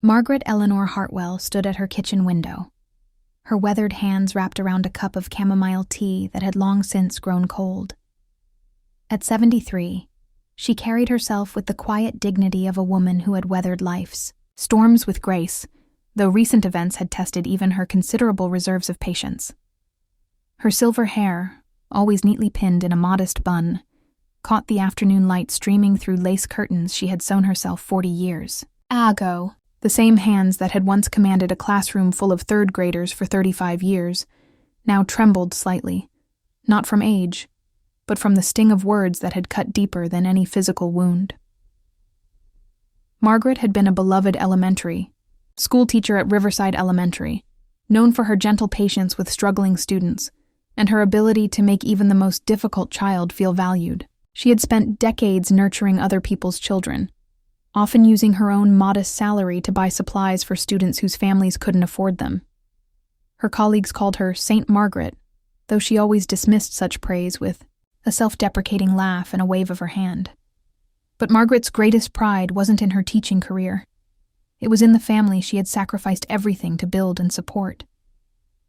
Margaret Eleanor Hartwell stood at her kitchen window, her weathered hands wrapped around a cup of chamomile tea that had long since grown cold. At 73, she carried herself with the quiet dignity of a woman who had weathered life's storms with grace, though recent events had tested even her considerable reserves of patience. Her silver hair, always neatly pinned in a modest bun, caught the afternoon light streaming through lace curtains she had sewn herself 40 years ago. The same hands that had once commanded a classroom full of third graders for 35 years now trembled slightly, not from age, but from the sting of words that had cut deeper than any physical wound. Margaret had been a beloved elementary school teacher at Riverside Elementary, known for her gentle patience with struggling students and her ability to make even the most difficult child feel valued. She had spent decades nurturing other people's children, often using her own modest salary to buy supplies for students whose families couldn't afford them. Her colleagues called her Saint Margaret, though she always dismissed such praise with a self-deprecating laugh and a wave of her hand. But Margaret's greatest pride wasn't in her teaching career. It was in the family she had sacrificed everything to build and support.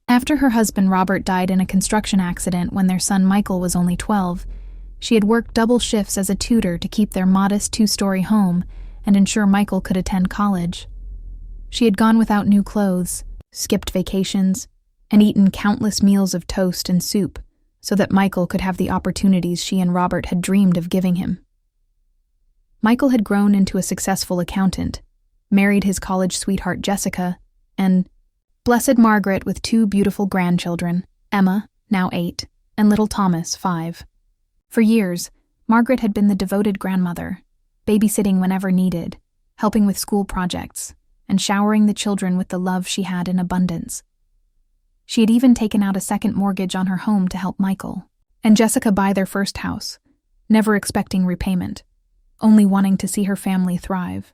After her husband Robert died in a construction accident when their son Michael was only 12, she had worked double shifts as a tutor to keep their modest 2-story home and ensure Michael could attend college. She had gone without new clothes, skipped vacations, and eaten countless meals of toast and soup so that Michael could have the opportunities she and Robert had dreamed of giving him. Michael had grown into a successful accountant, married his college sweetheart Jessica, and blessed Margaret with 2 beautiful grandchildren, Emma, now 8, and little Thomas, 5. For years, Margaret had been the devoted grandmother, babysitting whenever needed, helping with school projects, and showering the children with the love she had in abundance. She had even taken out a second mortgage on her home to help Michael and Jessica buy their first house, never expecting repayment, only wanting to see her family thrive.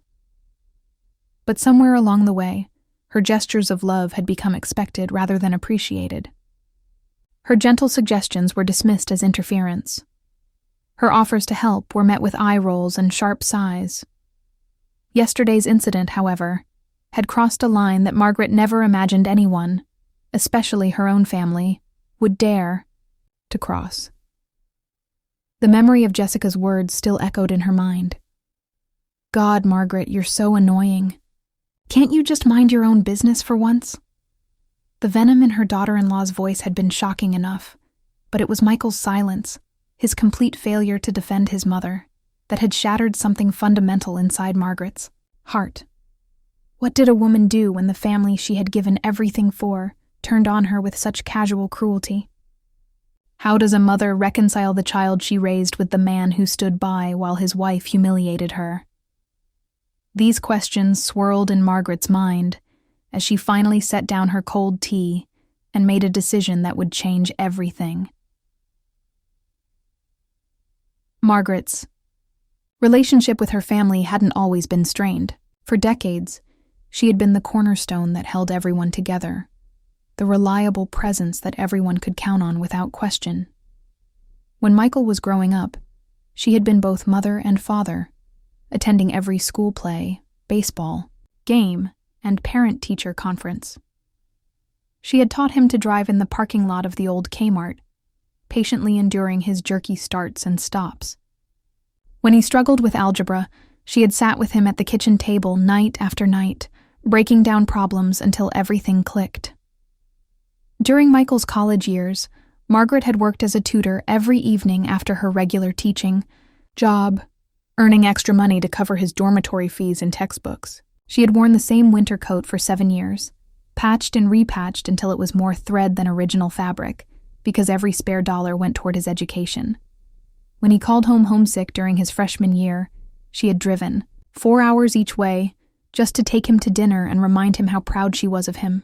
But somewhere along the way, her gestures of love had become expected rather than appreciated. Her gentle suggestions were dismissed as interference. Her offers to help were met with eye rolls and sharp sighs. Yesterday's incident, however, had crossed a line that Margaret never imagined anyone, especially her own family, would dare to cross. The memory of Jessica's words still echoed in her mind. God, Margaret, you're so annoying. Can't you just mind your own business for once? The venom in her daughter-in-law's voice had been shocking enough, but it was Michael's silence, his complete failure to defend his mother, that had shattered something fundamental inside Margaret's heart. What did a woman do when the family she had given everything for turned on her with such casual cruelty? How does a mother reconcile the child she raised with the man who stood by while his wife humiliated her? These questions swirled in Margaret's mind as she finally set down her cold tea and made a decision that would change everything. Margaret's relationship with her family hadn't always been strained. For decades, she had been the cornerstone that held everyone together, the reliable presence that everyone could count on without question. When Michael was growing up, she had been both mother and father, attending every school play, baseball, game, and parent-teacher conference. She had taught him to drive in the parking lot of the old Kmart, patiently enduring his jerky starts and stops. When he struggled with algebra, she had sat with him at the kitchen table night after night, breaking down problems until everything clicked. During Michael's college years, Margaret had worked as a tutor every evening after her regular teaching job, earning extra money to cover his dormitory fees and textbooks. She had worn the same winter coat for 7 years, patched and repatched until it was more thread than original fabric, because every spare dollar went toward his education. When he called home homesick during his freshman year, she had driven 4 hours each way just to take him to dinner and remind him how proud she was of him.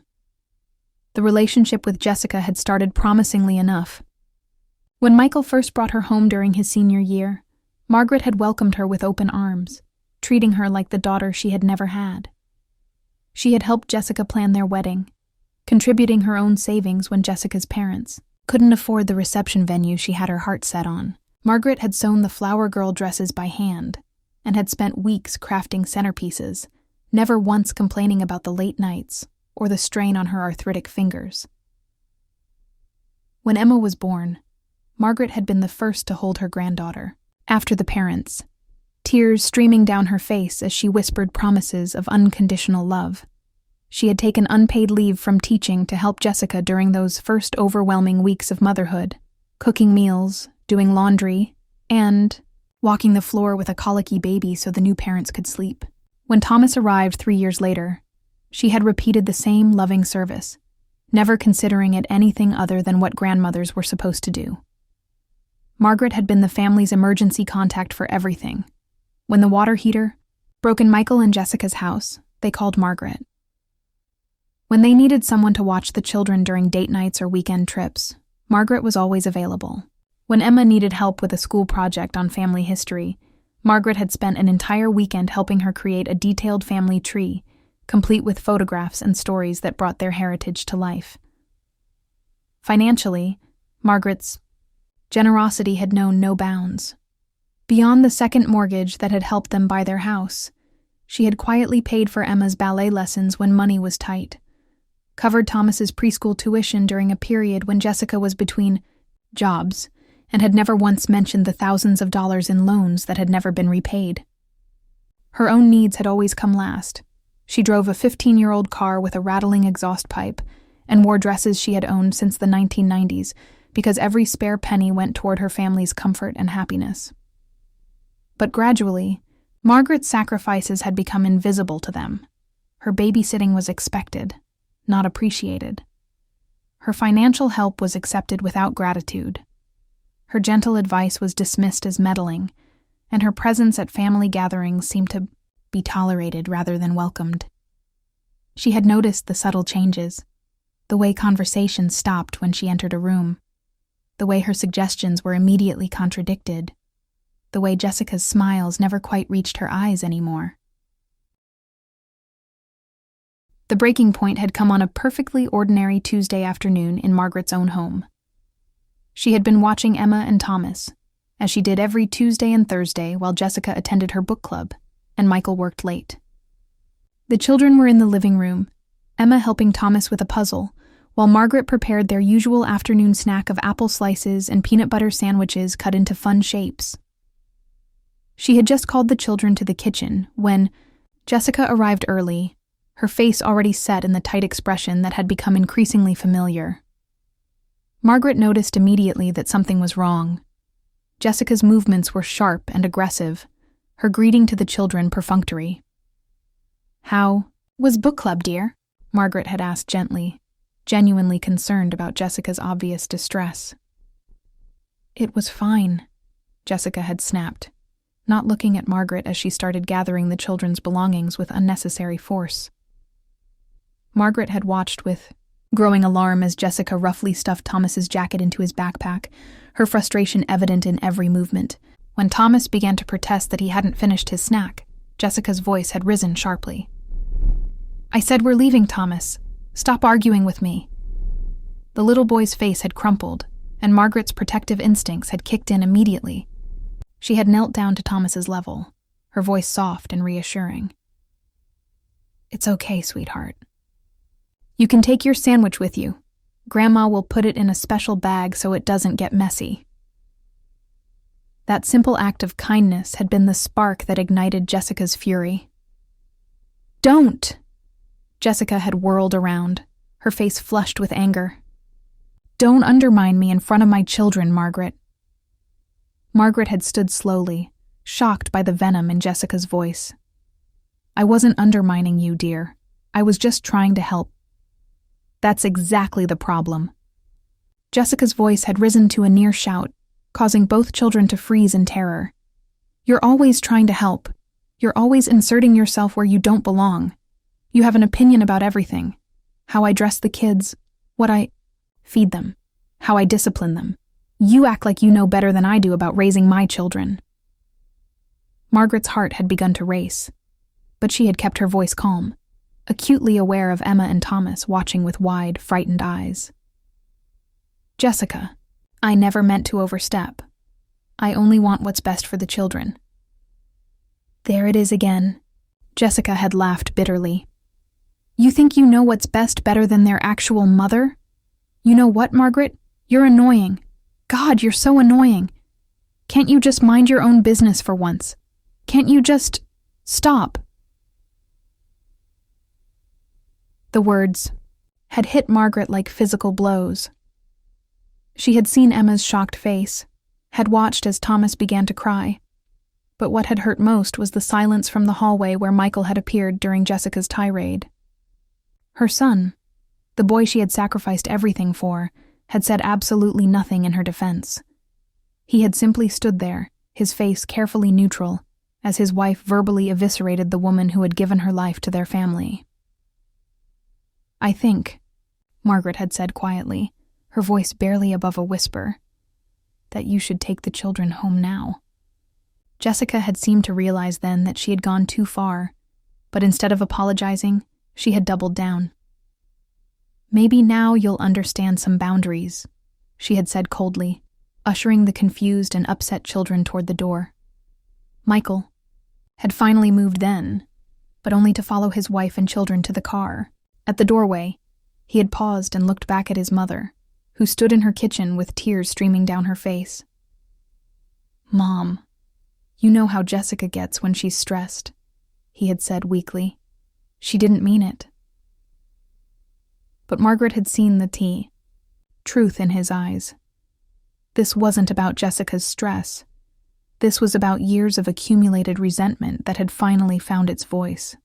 The relationship with Jessica had started promisingly enough. When Michael first brought her home during his senior year, Margaret had welcomed her with open arms, treating her like the daughter she had never had. She had helped Jessica plan their wedding, contributing her own savings when Jessica's parents couldn't afford the reception venue she had her heart set on. Margaret had sewn the flower girl dresses by hand and had spent weeks crafting centerpieces, never once complaining about the late nights or the strain on her arthritic fingers. When Emma was born, Margaret had been the first to hold her granddaughter, after the parents, tears streaming down her face as she whispered promises of unconditional love. She had taken unpaid leave from teaching to help Jessica during those first overwhelming weeks of motherhood, cooking meals, doing laundry, and walking the floor with a colicky baby so the new parents could sleep. When Thomas arrived 3 years later, she had repeated the same loving service, never considering it anything other than what grandmothers were supposed to do. Margaret had been the family's emergency contact for everything. When the water heater broke in Michael and Jessica's house, they called Margaret. When they needed someone to watch the children during date nights or weekend trips, Margaret was always available. When Emma needed help with a school project on family history, Margaret had spent an entire weekend helping her create a detailed family tree, complete with photographs and stories that brought their heritage to life. Financially, Margaret's generosity had known no bounds. Beyond the second mortgage that had helped them buy their house, she had quietly paid for Emma's ballet lessons when money was tight, covered Thomas's preschool tuition during a period when Jessica was between jobs and had never once mentioned the thousands of dollars in loans that had never been repaid. Her own needs had always come last. She drove a 15-year-old car with a rattling exhaust pipe and wore dresses she had owned since the 1990s because every spare penny went toward her family's comfort and happiness. But gradually, Margaret's sacrifices had become invisible to them. Her babysitting was expected, not appreciated. Her financial help was accepted without gratitude. Her gentle advice was dismissed as meddling, and her presence at family gatherings seemed to be tolerated rather than welcomed. She had noticed the subtle changes, the way conversations stopped when she entered a room, the way her suggestions were immediately contradicted, the way Jessica's smiles never quite reached her eyes anymore. The breaking point had come on a perfectly ordinary Tuesday afternoon in Margaret's own home. She had been watching Emma and Thomas, as she did every Tuesday and Thursday while Jessica attended her book club, and Michael worked late. The children were in the living room, Emma helping Thomas with a puzzle, while Margaret prepared their usual afternoon snack of apple slices and peanut butter sandwiches cut into fun shapes. She had just called the children to the kitchen when Jessica arrived early, her face already set in the tight expression that had become increasingly familiar. Margaret noticed immediately that something was wrong. Jessica's movements were sharp and aggressive, her greeting to the children perfunctory. "How was book club, dear?" Margaret had asked gently, genuinely concerned about Jessica's obvious distress. "It was fine," Jessica had snapped, not looking at Margaret as she started gathering the children's belongings with unnecessary force. Margaret had watched with growing alarm as Jessica roughly stuffed Thomas's jacket into his backpack, her frustration evident in every movement. When Thomas began to protest that he hadn't finished his snack, Jessica's voice had risen sharply. "I said we're leaving, Thomas. Stop arguing with me." The little boy's face had crumpled, and Margaret's protective instincts had kicked in immediately. She had knelt down to Thomas's level, her voice soft and reassuring. "It's okay, sweetheart. You can take your sandwich with you. Grandma will put it in a special bag so it doesn't get messy." That simple act of kindness had been the spark that ignited Jessica's fury. "Don't!" Jessica had whirled around, her face flushed with anger. "Don't undermine me in front of my children, Margaret." Margaret had stood slowly, shocked by the venom in Jessica's voice. "I wasn't undermining you, dear. I was just trying to help." "That's exactly the problem." Jessica's voice had risen to a near shout, causing both children to freeze in terror. "You're always trying to help. You're always inserting yourself where you don't belong. You have an opinion about everything. How I dress the kids, what I feed them, how I discipline them. You act like you know better than I do about raising my children." Margaret's heart had begun to race, but she had kept her voice calm, acutely aware of Emma and Thomas watching with wide, frightened eyes. "Jessica, I never meant to overstep. I only want what's best for the children." There it is again. Jessica had laughed bitterly. You think you know what's best better than their actual mother? You know what, Margaret? You're annoying. God, you're so annoying. Can't you just mind your own business for once? Can't you just stop? The words had hit Margaret like physical blows. She had seen Emma's shocked face, had watched as Thomas began to cry. But what had hurt most was the silence from the hallway where Michael had appeared during Jessica's tirade. Her son, the boy she had sacrificed everything for, had said absolutely nothing in her defense. He had simply stood there, his face carefully neutral, as his wife verbally eviscerated the woman who had given her life to their family. I think, Margaret had said quietly, her voice barely above a whisper, that you should take the children home now. Jessica had seemed to realize then that she had gone too far, but instead of apologizing, she had doubled down. Maybe now you'll understand some boundaries, she had said coldly, ushering the confused and upset children toward the door. Michael had finally moved then, but only to follow his wife and children to the car. At the doorway, he had paused and looked back at his mother, who stood in her kitchen with tears streaming down her face. Mom, you know how Jessica gets when she's stressed, he had said weakly. She didn't mean it. But Margaret had seen the tea, truth in his eyes. This wasn't about Jessica's stress. This was about years of accumulated resentment that had finally found its voice.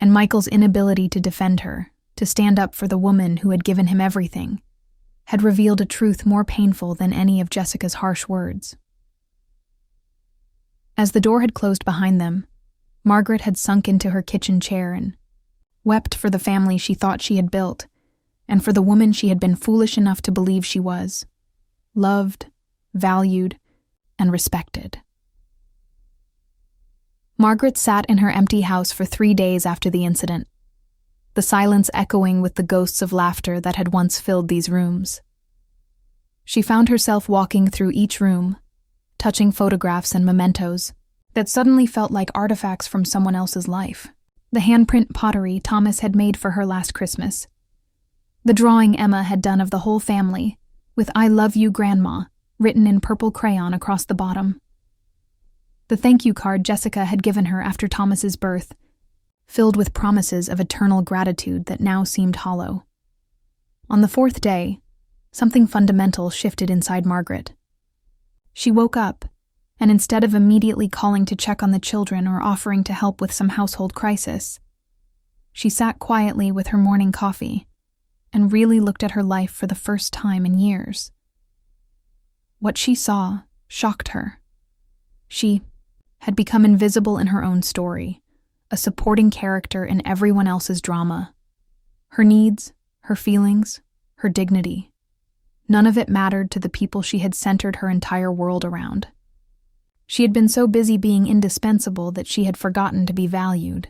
And Michael's inability to defend her, to stand up for the woman who had given him everything, had revealed a truth more painful than any of Jessica's harsh words. As the door had closed behind them, Margaret had sunk into her kitchen chair and wept for the family she thought she had built, and for the woman she had been foolish enough to believe she was, loved, valued, and respected. Margaret sat in her empty house for 3 days after the incident, the silence echoing with the ghosts of laughter that had once filled these rooms. She found herself walking through each room, touching photographs and mementos that suddenly felt like artifacts from someone else's life. The handprint pottery Thomas had made for her last Christmas. The drawing Emma had done of the whole family, with "I love you, Grandma," written in purple crayon across the bottom. The thank you card Jessica had given her after Thomas's birth, filled with promises of eternal gratitude that now seemed hollow. On the 4th day, something fundamental shifted inside Margaret. She woke up, and instead of immediately calling to check on the children or offering to help with some household crisis, she sat quietly with her morning coffee and really looked at her life for the first time in years. What she saw shocked her. She had become invisible in her own story, a supporting character in everyone else's drama. Her needs, her feelings, her dignity. None of it mattered to the people she had centered her entire world around. She had been so busy being indispensable that she had forgotten to be valued.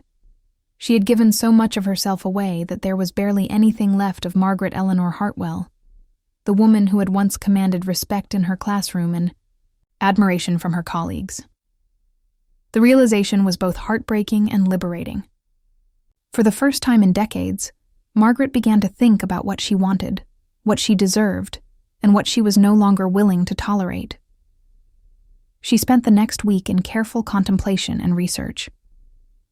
She had given so much of herself away that there was barely anything left of Margaret Eleanor Hartwell, the woman who had once commanded respect in her classroom and admiration from her colleagues. The realization was both heartbreaking and liberating. For the first time in decades, Margaret began to think about what she wanted, what she deserved, and what she was no longer willing to tolerate. She spent the next week in careful contemplation and research.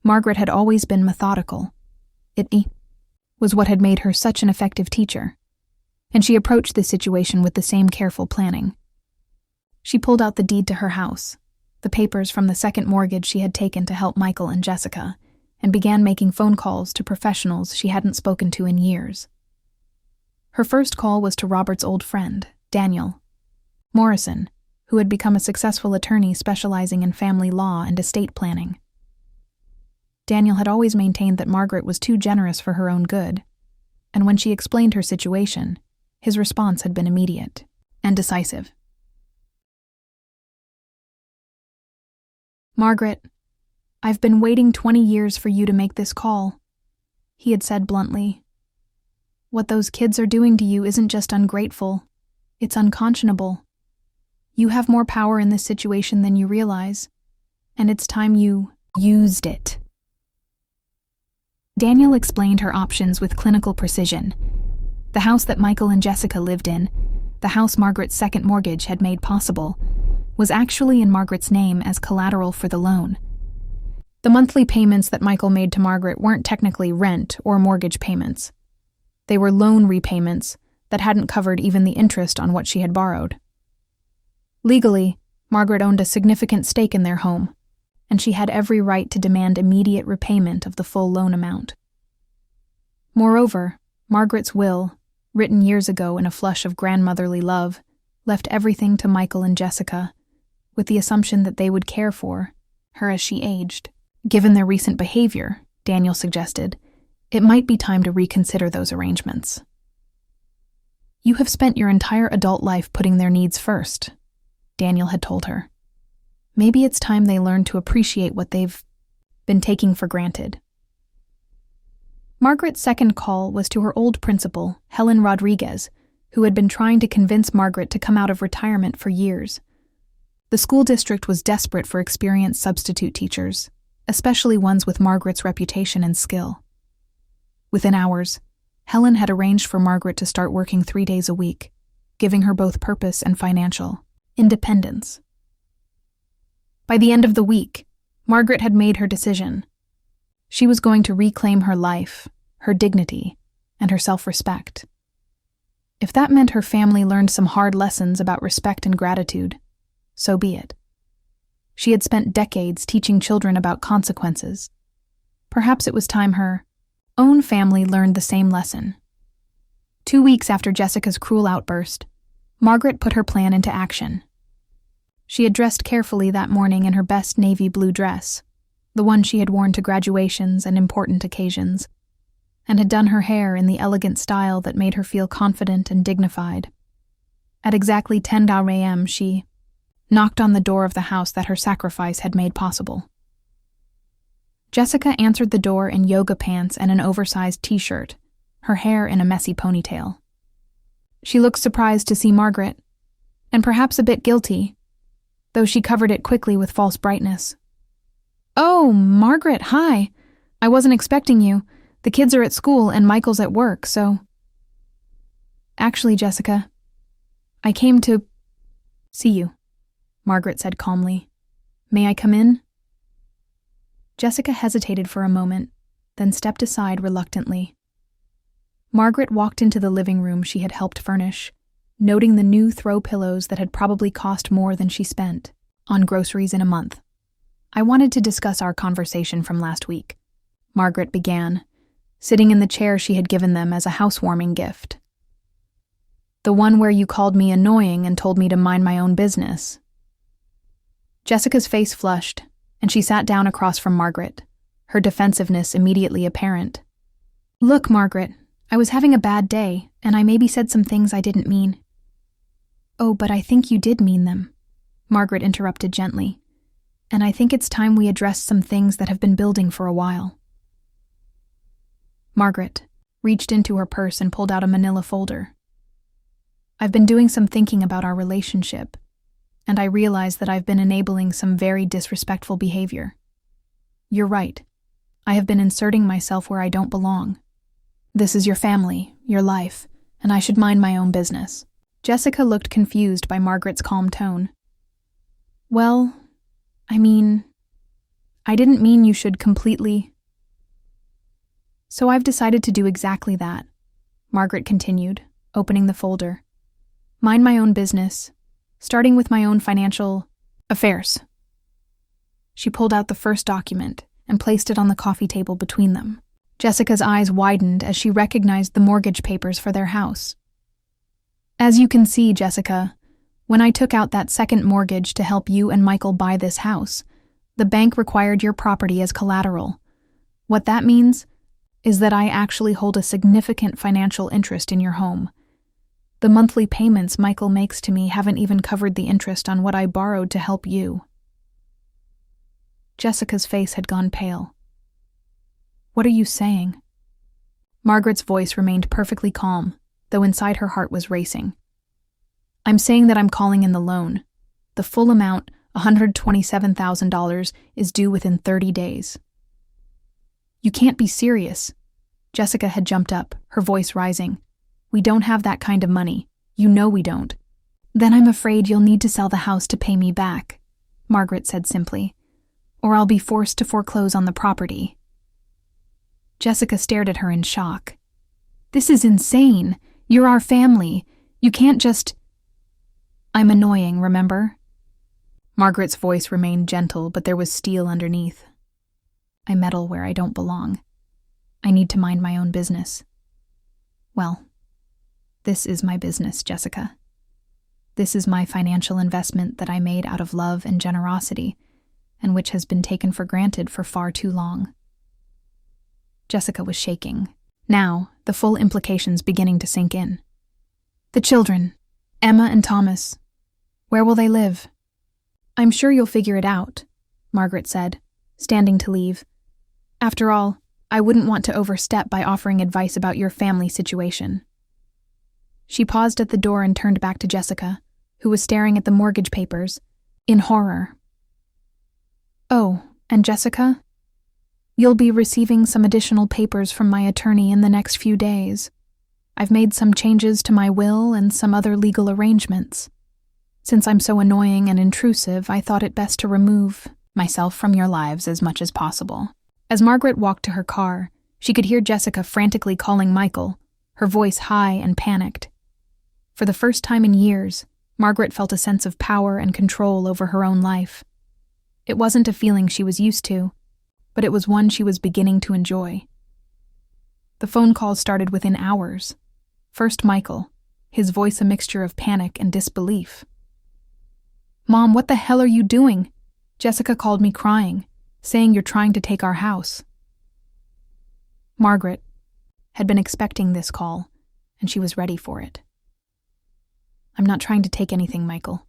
Margaret had always been methodical. It was what had made her such an effective teacher, and she approached the situation with the same careful planning. She pulled out the deed to her house, the papers from the second mortgage she had taken to help Michael and Jessica, and began making phone calls to professionals she hadn't spoken to in years. Her first call was to Robert's old friend, Daniel Morrison, who had become a successful attorney specializing in family law and estate planning. Daniel had always maintained that Margaret was too generous for her own good, and when she explained her situation, his response had been immediate and decisive. "Margaret, I've been waiting 20 years for you to make this call," he had said bluntly. "What those kids are doing to you isn't just ungrateful, it's unconscionable. You have more power in this situation than you realize, and it's time you used it." Daniel explained her options with clinical precision. The house that Michael and Jessica lived in, the house Margaret's second mortgage had made possible, was actually in Margaret's name as collateral for the loan. The monthly payments that Michael made to Margaret weren't technically rent or mortgage payments. They were loan repayments that hadn't covered even the interest on what she had borrowed. Legally, Margaret owned a significant stake in their home, and she had every right to demand immediate repayment of the full loan amount. Moreover, Margaret's will, written years ago in a flush of grandmotherly love, left everything to Michael and Jessica, with the assumption that they would care for her as she aged. Given their recent behavior, Daniel suggested, it might be time to reconsider those arrangements. You have spent your entire adult life putting their needs first, Daniel had told her. Maybe it's time they learn to appreciate what they've been taking for granted. Margaret's second call was to her old principal, Helen Rodriguez, who had been trying to convince Margaret to come out of retirement for years. The school district was desperate for experienced substitute teachers, especially ones with Margaret's reputation and skill. Within hours, Helen had arranged for Margaret to start working 3 days a week, giving her both purpose and financial independence. By the end of the week, Margaret had made her decision. She was going to reclaim her life, her dignity, and her self-respect. If that meant her family learned some hard lessons about respect and gratitude, so be it. She had spent decades teaching children about consequences. Perhaps it was time her own family learned the same lesson. 2 weeks after Jessica's cruel outburst, Margaret put her plan into action. She had dressed carefully that morning in her best navy blue dress, the one she had worn to graduations and important occasions, and had done her hair in the elegant style that made her feel confident and dignified. At exactly 10 a.m., she knocked on the door of the house that her sacrifice had made possible. Jessica answered the door in yoga pants and an oversized t-shirt, her hair in a messy ponytail. She looked surprised to see Margaret, and perhaps a bit guilty, though she covered it quickly with false brightness. "Oh, Margaret, hi. I wasn't expecting you. The kids are at school and Michael's at work, so..." "Actually, Jessica, I came to see you," Margaret said calmly. "May I come in?" Jessica hesitated for a moment, then stepped aside reluctantly. Margaret walked into the living room she had helped furnish, noting the new throw pillows that had probably cost more than she spent on groceries in a month. "I wanted to discuss our conversation from last week," Margaret began, sitting in the chair she had given them as a housewarming gift. "The one where you called me annoying and told me to mind my own business." Jessica's face flushed, and she sat down across from Margaret, her defensiveness immediately apparent. "Look, Margaret, I was having a bad day, and I maybe said some things I didn't mean." "Oh, but I think you did mean them," Margaret interrupted gently. "And I think it's time we addressed some things that have been building for a while." Margaret reached into her purse and pulled out a manila folder. "I've been doing some thinking about our relationship, and I realize that I've been enabling some very disrespectful behavior. You're right. I have been inserting myself where I don't belong. This is your family, your life, and I should mind my own business." Jessica looked confused by Margaret's calm tone. "Well, I didn't mean you should completely..." "So I've decided to do exactly that," Margaret continued, opening the folder. "Mind my own business, starting with my own financial affairs." She pulled out the first document and placed it on the coffee table between them. Jessica's eyes widened as she recognized the mortgage papers for their house. "As you can see, Jessica, when I took out that second mortgage to help you and Michael buy this house, the bank required your property as collateral. What that means is that I actually hold a significant financial interest in your home. The monthly payments Michael makes to me haven't even covered the interest on what I borrowed to help you." Jessica's face had gone pale. "What are you saying?" Margaret's voice remained perfectly calm, though inside her heart was racing. "I'm saying that I'm calling in the loan. The full amount, $127,000, is due within 30 days. You can't be serious. Jessica had jumped up, her voice rising. We don't have that kind of money. You know we don't. Then I'm afraid you'll need to sell the house to pay me back, Margaret said simply, or I'll be forced to foreclose on the property. Jessica stared at her in shock. This is insane. You're our family. You can't just... I'm annoying, remember? Margaret's voice remained gentle, but there was steel underneath. I meddle where I don't belong. I need to mind my own business. Well, this is my business, Jessica. This is my financial investment that I made out of love and generosity, and which has been taken for granted for far too long. Jessica was shaking. Now, the full implications beginning to sink in. The children, Emma and Thomas. Where will they live? I'm sure you'll figure it out, Margaret said, standing to leave. After all, I wouldn't want to overstep by offering advice about your family situation. She paused at the door and turned back to Jessica, who was staring at the mortgage papers, in horror. Oh, and Jessica? You'll be receiving some additional papers from my attorney in the next few days. I've made some changes to my will and some other legal arrangements. Since I'm so annoying and intrusive, I thought it best to remove myself from your lives as much as possible. As Margaret walked to her car, she could hear Jessica frantically calling Michael, her voice high and panicked. For the first time in years, Margaret felt a sense of power and control over her own life. It wasn't a feeling she was used to, but it was one she was beginning to enjoy. The phone calls started within hours. First Michael, his voice a mixture of panic and disbelief. Mom, what the hell are you doing? Jessica called me crying, saying you're trying to take our house. Margaret had been expecting this call, and she was ready for it. I'm not trying to take anything, Michael.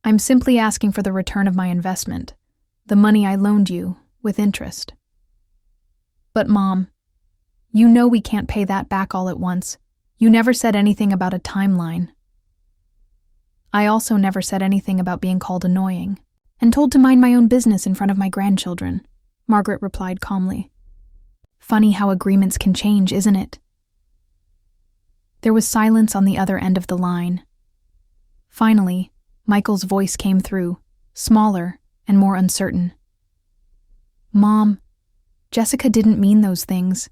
I'm simply asking for the return of my investment, the money I loaned you, with interest. But Mom, you know we can't pay that back all at once. You never said anything about a timeline. I also never said anything about being called annoying, and told to mind my own business in front of my grandchildren, Margaret replied calmly. Funny how agreements can change, isn't it? There was silence on the other end of the line. Finally, Michael's voice came through, smaller and more uncertain. Mom, Jessica didn't mean those things.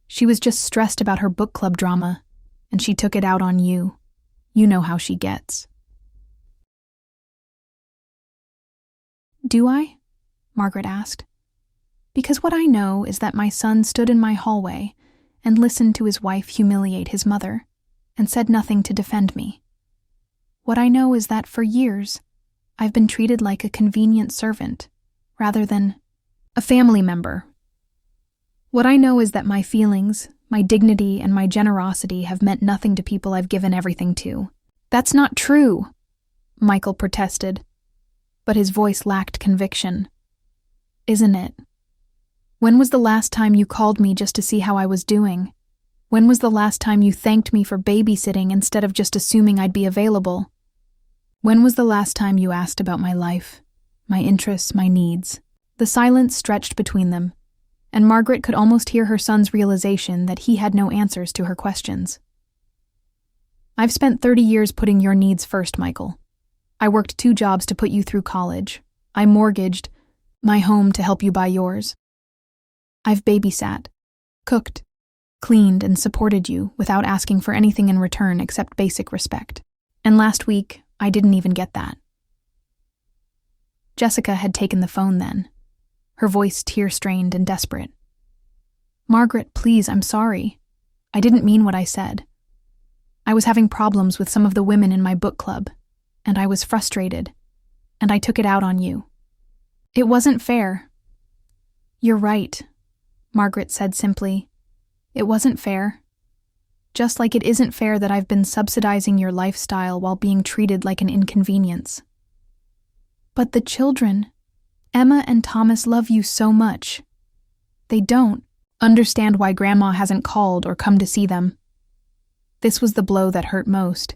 She was just stressed about her book club drama, and she took it out on you. You know how she gets. Do I? Margaret asked. Because what I know is that my son stood in my hallway and listened to his wife humiliate his mother, and said nothing to defend me. What I know is that for years, I've been treated like a convenient servant, rather than a family member. What I know is that my feelings, my dignity, and my generosity have meant nothing to people I've given everything to. That's not true, Michael protested, but his voice lacked conviction. Isn't it? When was the last time you called me just to see how I was doing? When was the last time you thanked me for babysitting instead of just assuming I'd be available? When was the last time you asked about my life, my interests, my needs? The silence stretched between them, and Margaret could almost hear her son's realization that he had no answers to her questions. I've spent 30 years putting your needs first, Michael. I worked 2 jobs to put you through college. I mortgaged my home to help you buy yours. I've babysat, cooked, cleaned, and supported you without asking for anything in return except basic respect. And last week, I didn't even get that. Jessica had taken the phone then, her voice tear-strained and desperate. Margaret, please, I'm sorry. I didn't mean what I said. I was having problems with some of the women in my book club, and I was frustrated, and I took it out on you. It wasn't fair. You're right, Margaret said simply. It wasn't fair. Just like it isn't fair that I've been subsidizing your lifestyle while being treated like an inconvenience. But the children, Emma and Thomas, love you so much. They don't understand why Grandma hasn't called or come to see them. This was the blow that hurt most,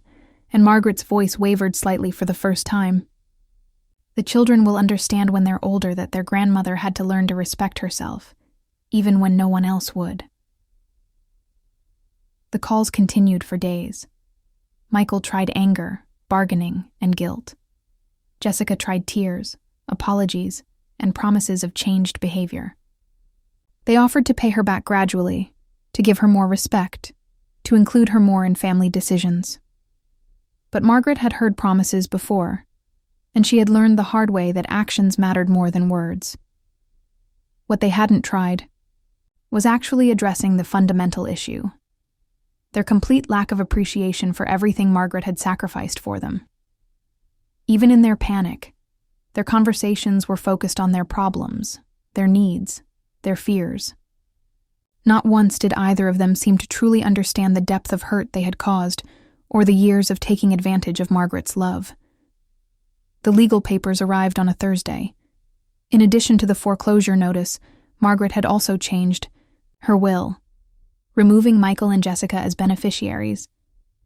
and Margaret's voice wavered slightly for the first time. The children will understand when they're older that their grandmother had to learn to respect herself, even when no one else would. The calls continued for days. Michael tried anger, bargaining, and guilt. Jessica tried tears, apologies, and promises of changed behavior. They offered to pay her back gradually, to give her more respect, to include her more in family decisions. But Margaret had heard promises before, and she had learned the hard way that actions mattered more than words. What they hadn't tried was actually addressing the fundamental issue: their complete lack of appreciation for everything Margaret had sacrificed for them. Even in their panic, their conversations were focused on their problems, their needs, their fears. Not once did either of them seem to truly understand the depth of hurt they had caused or the years of taking advantage of Margaret's love. The legal papers arrived on a Thursday. In addition to the foreclosure notice, Margaret had also changed her will, removing Michael and Jessica as beneficiaries,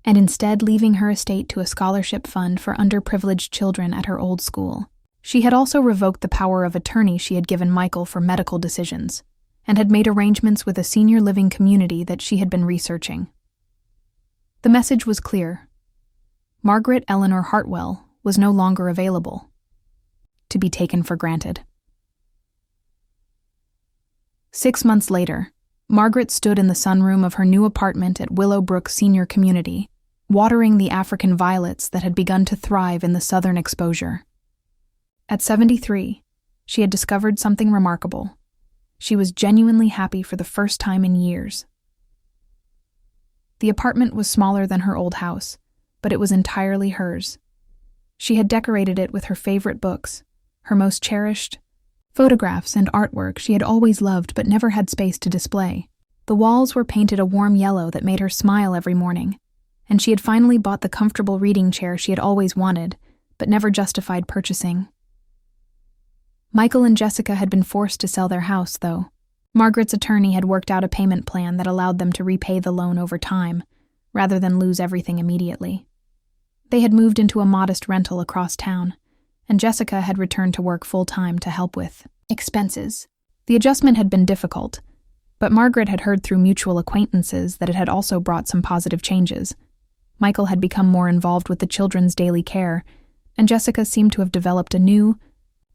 and instead leaving her estate to a scholarship fund for underprivileged children at her old school. She had also revoked the power of attorney she had given Michael for medical decisions, and had made arrangements with a senior living community that she had been researching. The message was clear. Margaret Eleanor Hartwell was no longer available, to be taken for granted. 6 months later, Margaret stood in the sunroom of her new apartment at Willowbrook Senior Community, watering the African violets that had begun to thrive in the southern exposure. At 73, she had discovered something remarkable. She was genuinely happy for the first time in years. The apartment was smaller than her old house, but it was entirely hers. She had decorated it with her favorite books, her most cherished photographs and artwork she had always loved but never had space to display. The walls were painted a warm yellow that made her smile every morning, and she had finally bought the comfortable reading chair she had always wanted, but never justified purchasing. Michael and Jessica had been forced to sell their house, though. Margaret's attorney had worked out a payment plan that allowed them to repay the loan over time, rather than lose everything immediately. They had moved into a modest rental across town, and Jessica had returned to work full-time to help with expenses. The adjustment had been difficult, but Margaret had heard through mutual acquaintances that it had also brought some positive changes. Michael had become more involved with the children's daily care, and Jessica seemed to have developed a new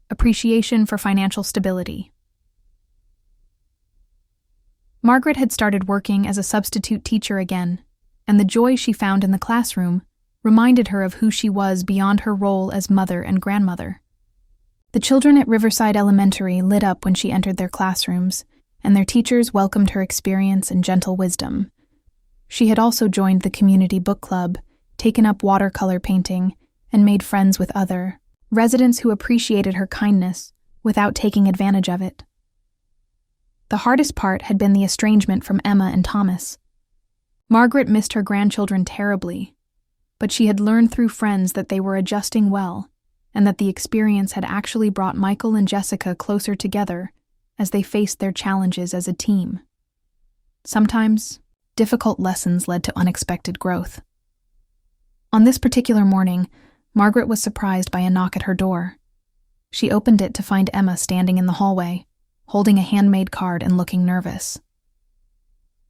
appreciation for financial stability. Margaret had started working as a substitute teacher again, and the joy she found in the classroom reminded her of who she was beyond her role as mother and grandmother. The children at Riverside Elementary lit up when she entered their classrooms, and their teachers welcomed her experience and gentle wisdom. She had also joined the community book club, taken up watercolor painting, and made friends with other residents who appreciated her kindness without taking advantage of it. The hardest part had been the estrangement from Emma and Thomas. Margaret missed her grandchildren terribly, but she had learned through friends that they were adjusting well, and that the experience had actually brought Michael and Jessica closer together as they faced their challenges as a team. Sometimes, difficult lessons led to unexpected growth. On this particular morning, Margaret was surprised by a knock at her door. She opened it to find Emma standing in the hallway, holding a handmade card and looking nervous.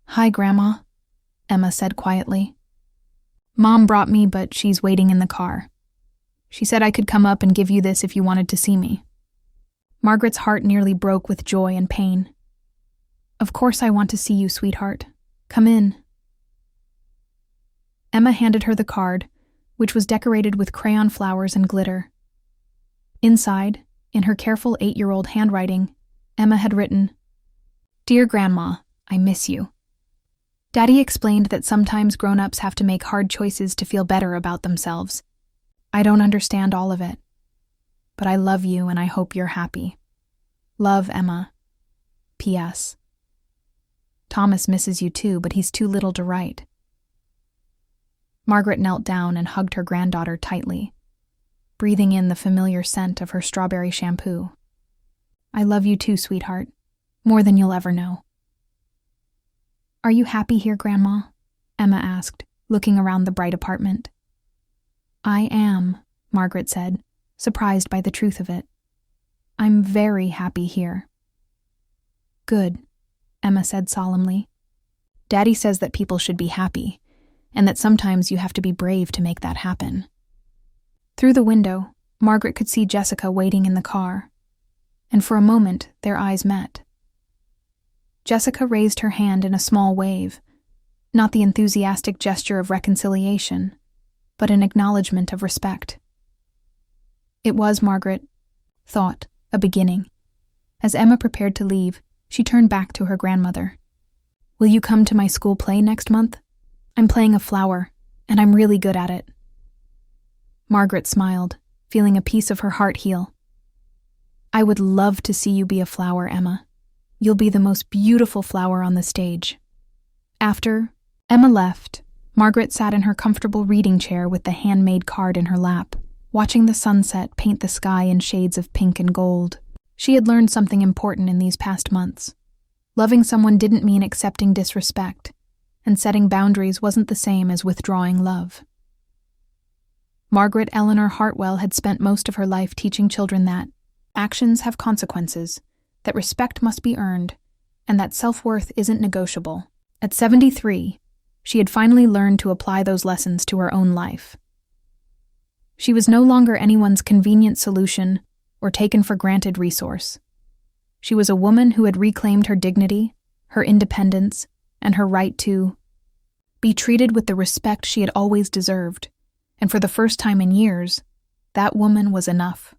"Hi, Grandma," Emma said quietly. "Mom brought me, but she's waiting in the car. She said I could come up and give you this if you wanted to see me." Margaret's heart nearly broke with joy and pain. "Of course I want to see you, sweetheart. Come in." Emma handed her the card, which was decorated with crayon flowers and glitter. Inside, in her careful 8-year-old handwriting, Emma had written, "Dear Grandma, I miss you. Daddy explained that sometimes grown-ups have to make hard choices to feel better about themselves. I don't understand all of it, but I love you and I hope you're happy. Love, Emma. P.S. Thomas misses you too, but he's too little to write." Margaret knelt down and hugged her granddaughter tightly, breathing in the familiar scent of her strawberry shampoo. "I love you too, sweetheart, more than you'll ever know." "Are you happy here, Grandma?" Emma asked, looking around the bright apartment. "I am," Margaret said, surprised by the truth of it. "I'm very happy here." "Good," Emma said solemnly. Daddy says that people should be happy, and that sometimes you have to be brave to make that happen. Through the window, Margaret could see Jessica waiting in the car, and for a moment their eyes met. Jessica raised her hand in a small wave, not the enthusiastic gesture of reconciliation, but an acknowledgement of respect. It was, Margaret thought, a beginning. As Emma prepared to leave, she turned back to her grandmother. Will you come to my school play next month? I'm playing a flower, and I'm really good at it. Margaret smiled, feeling a piece of her heart heal. I would love to see you be a flower, Emma. You'll be the most beautiful flower on the stage. After Emma left, Margaret sat in her comfortable reading chair with the handmade card in her lap, watching the sunset paint the sky in shades of pink and gold. She had learned something important in these past months. Loving someone didn't mean accepting disrespect, and setting boundaries wasn't the same as withdrawing love. Margaret Eleanor Hartwell had spent most of her life teaching children that actions have consequences, that respect must be earned, and that self-worth isn't negotiable. At 73, she had finally learned to apply those lessons to her own life. She was no longer anyone's convenient solution or taken for granted resource. She was a woman who had reclaimed her dignity, her independence, and her right to be treated with the respect she had always deserved, and for the first time in years, that woman was enough.